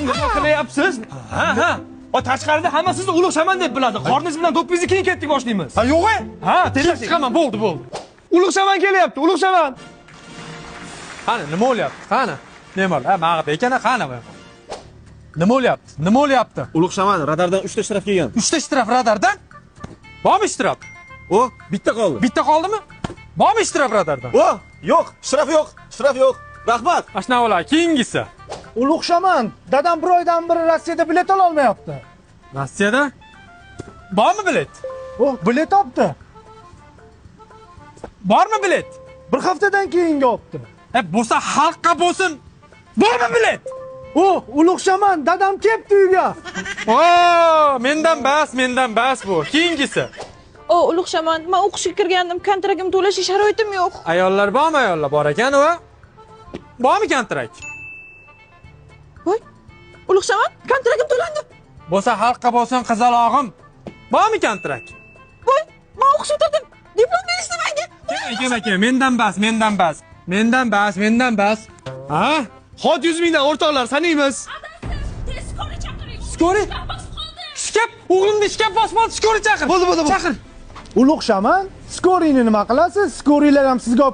Nima qilyapsiz? Ha. O tashqarida hamma sizni ulug'shaman deb biladi. Qorningiz bilan do'ppingizni keyin ketdik boshlaymiz. Ha, yo'q e? Ha, tezroq Chiqaman, bo'ldi. Ulug'shaman kelyapti, ulug'shaman. Qani, nima bo'lyapti? Qani? Ne'mor, mag'ib ekana, qani bu? Nima bo'lyapti? Ulug'shaman radardan 3 ta shtraf kelgan. 3 ta shtraf radardan? Bormi shtraf? O, bitta qoldi. Bitta qoldimi? Bormi shtraf radardan? O, yo'q, shtraf yo'q. Rahmat. Ashna bo'lar, keyingisi. Ulug'shaman, dadam bir oydan beri Rossiyada bilet ola olmayapti. Rossiyada? Bormi bilet? Bilet olibdi. Bormi bilet? Bir haftadan keyinga olibdi. Bo'lsa xalqqa bo'lsin. Bormi bilet? Ulug'shaman, dadam kelibdi uyga. Mendan bas bu. Keyingisi. Ulug'shaman, men o'qishga kirgandim, kontragim to'lash sharoitim yo'q. Ayollar bormi? Ayollar bor ekan va bormi kontrakt? Voy, Ulug'shaman, kontragim to'landi. Bo'lsa xalqqa bo'lsin qizalog'im. Bormi kontrakt? Voy, men o'qish o'tirdim. Diplomni istamaydi. Keling, mendan bas. Ha? Hot 100 mingdan o'rtoqlar sanaymiz. Skori chaqiring. Skori? Shkap, o'g'limni shkap bosib oldi, skori chaqir. Bo'ldi. Chaqir. Ulug'shaman, skorini nima qilasiz? Skorilar ham sizga